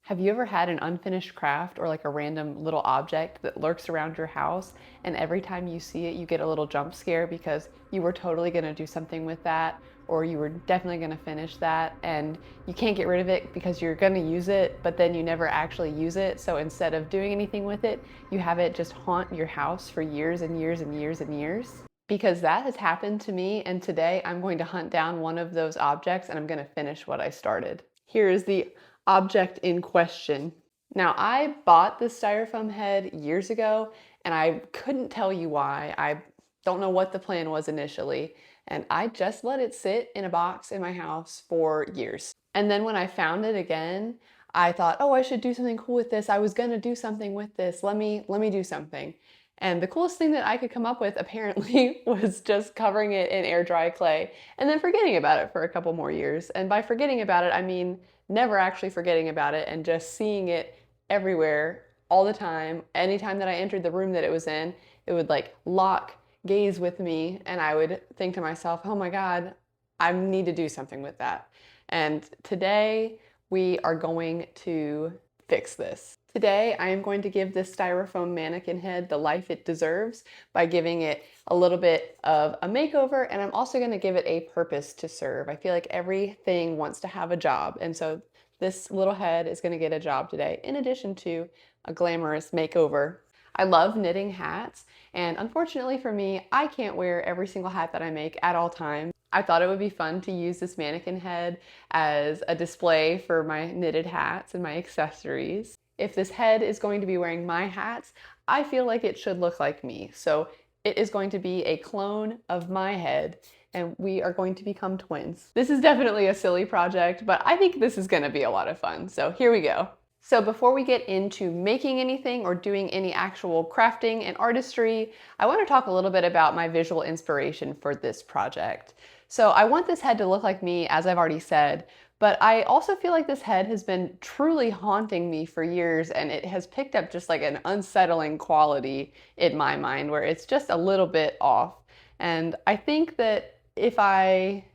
Have you ever had an unfinished craft or like a random little object that lurks around your house, and every time you see it, you get a little jump scare because you were totally gonna do something with that, or you were definitely gonna finish that, and you can't get rid of it because you're gonna use it, but then you never actually use it. So instead of doing anything with it, you have it just haunt your house for years and years and years and years? Because that has happened to me, and today I'm going to hunt down one of those objects and I'm going to finish what I started. Here is the object in question. Now, I bought this styrofoam head years ago and I couldn't tell you why. I don't know what the plan was initially, and I just let it sit in a box in my house for years. And then when I found it again, I thought, oh, I should do something cool with this. I was gonna do something with this. Let me do something. And the coolest thing that I could come up with apparently was just covering it in air dry clay and then forgetting about it for a couple more years. And by forgetting about it, I mean never actually forgetting about it and just seeing it everywhere all the time. Anytime that I entered the room that it was in, it would like lock gaze with me, and I would think to myself, oh my God, I need to do something with that. And today we are going to fix this. Today, I am going to give this styrofoam mannequin head the life it deserves by giving it a little bit of a makeover, and I'm also going to give it a purpose to serve. I feel like everything wants to have a job, and so this little head is going to get a job today, in addition to a glamorous makeover. I love knitting hats, and unfortunately for me, I can't wear every single hat that I make at all times. I thought it would be fun to use this mannequin head as a display for my knitted hats and my accessories. If this head is going to be wearing my hats, I feel like it should look like me. So it is going to be a clone of my head, and we are going to become twins. This is definitely a silly project, but I think this is going to be a lot of fun. So here we go. So before we get into making anything or doing any actual crafting and artistry, I want to talk a little bit about my visual inspiration for this project. So I want this head to look like me, as I've already said, but I also feel like this head has been truly haunting me for years, and it has picked up just like an unsettling quality in my mind where it's just a little bit off. And I think that if I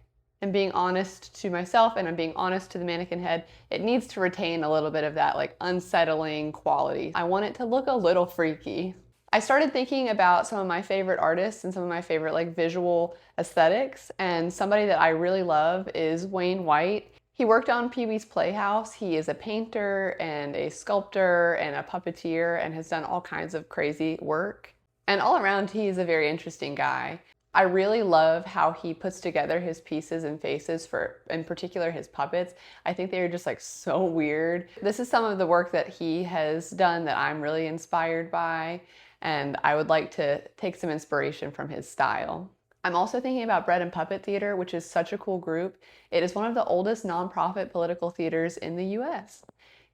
am being honest to myself and I'm being honest to the mannequin head, it needs to retain a little bit of that like unsettling quality. I want it to look a little freaky. I started thinking about some of my favorite artists and some of my favorite like visual aesthetics, and somebody that I really love is Wayne White. He worked on Pee-wee's Playhouse. He is a painter and a sculptor and a puppeteer and has done all kinds of crazy work. And all around, he is a very interesting guy. I really love how he puts together his pieces and faces for, in particular, his puppets. I think they are just like so weird. This is some of the work that he has done that I'm really inspired by, and I would like to take some inspiration from his style. I'm also thinking about Bread and Puppet Theater, which is such a cool group. It is one of the oldest nonprofit political theaters in the US.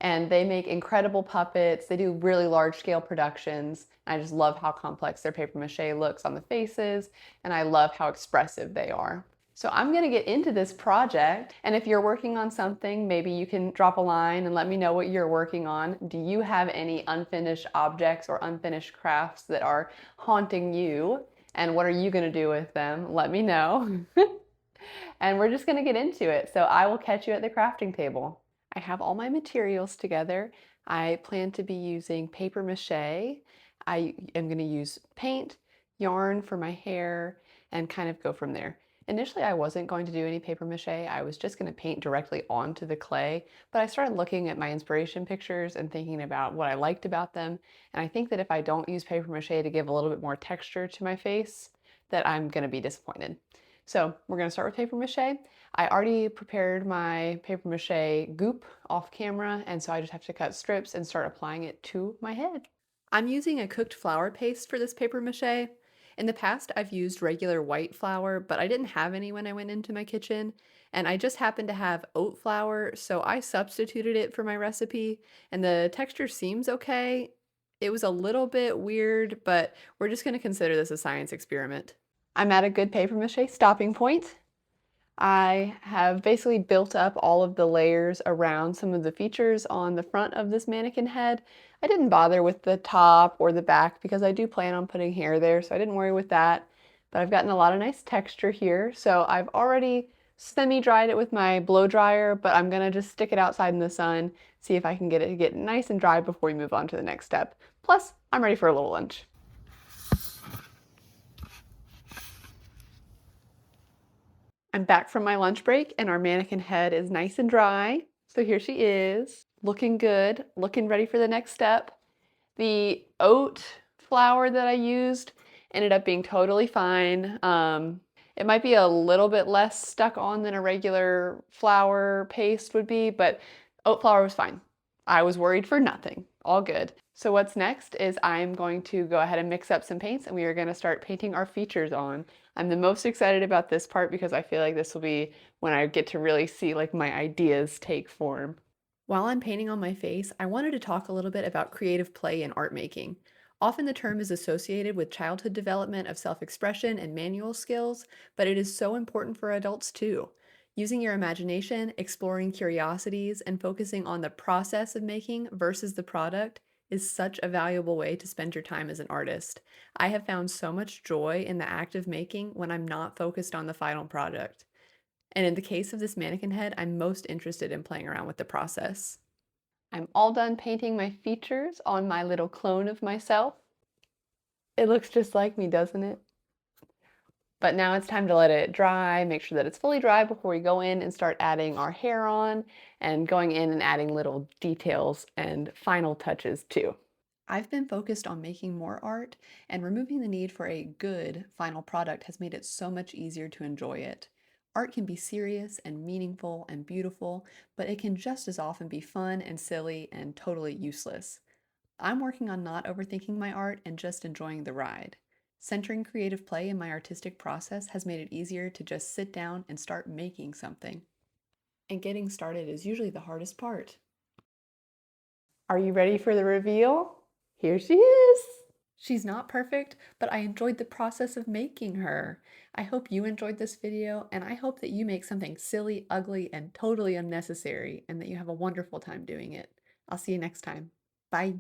And they make incredible puppets. They do really large scale productions. I just love how complex their paper mache looks on the faces, and I love how expressive they are. So I'm gonna get into this project, and if you're working on something, maybe you can drop a line and let me know what you're working on. Do you have any unfinished objects or unfinished crafts that are haunting you? And what are you gonna do with them? Let me know. And we're just gonna get into it. So I will catch you at the crafting table. I have all my materials together. I plan to be using paper mache. I am gonna use paint, yarn for my hair, and kind of go from there. Initially, I wasn't going to do any paper mache. I was just gonna paint directly onto the clay, but I started looking at my inspiration pictures and thinking about what I liked about them. And I think that if I don't use paper mache to give a little bit more texture to my face, that I'm gonna be disappointed. So we're gonna start with paper mache. I already prepared my paper mache goop off camera, and so I just have to cut strips and start applying it to my head. I'm using a cooked flour paste for this paper mache. In the past, I've used regular white flour, but I didn't have any when I went into my kitchen, and I just happened to have oat flour, so I substituted it for my recipe, and the texture seems okay. It was a little bit weird, but we're just gonna consider this a science experiment. I'm at a good paper mache stopping point. I have basically built up all of the layers around some of the features on the front of this mannequin head. I didn't bother with the top or the back because I do plan on putting hair there, so I didn't worry with that. But I've gotten a lot of nice texture here, so I've already semi-dried it with my blow dryer, but I'm gonna just stick it outside in the sun see if I can get it to get nice and dry before we move on to the next step. Plus, I'm ready for a little lunch. I'm back from my lunch break and our mannequin head is nice and dry. So here she is, looking good, looking ready for the next step. The oat flour that I used ended up being totally fine. It might be a little bit less stuck on than a regular flour paste would be, but oat flour was fine. I was worried for nothing. All good. So what's next is I'm going to go ahead and mix up some paints and we are going to start painting our features on. I'm the most excited about this part because I feel like this will be when I get to really see like my ideas take form. While I'm painting on my face, I wanted to talk a little bit about creative play in art making. Often the term is associated with childhood development of self-expression and manual skills, but it is so important for adults too. Using your imagination, exploring curiosities, and focusing on the process of making versus the product is such a valuable way to spend your time as an artist. I have found so much joy in the act of making when I'm not focused on the final product. And in the case of this mannequin head, I'm most interested in playing around with the process. I'm all done painting my features on my little clone of myself. It looks just like me, doesn't it? But now it's time to let it dry, make sure that it's fully dry before we go in and start adding our hair on and going in and adding little details and final touches too. I've been focused on making more art, and removing the need for a good final product has made it so much easier to enjoy it. Art can be serious and meaningful and beautiful, but it can just as often be fun and silly and totally useless. I'm working on not overthinking my art and just enjoying the ride. Centering creative play in my artistic process has made it easier to just sit down and start making something. And getting started is usually the hardest part. Are you ready for the reveal? Here she is! She's not perfect, but I enjoyed the process of making her. I hope you enjoyed this video, and I hope that you make something silly, ugly, and totally unnecessary, and that you have a wonderful time doing it. I'll see you next time. Bye!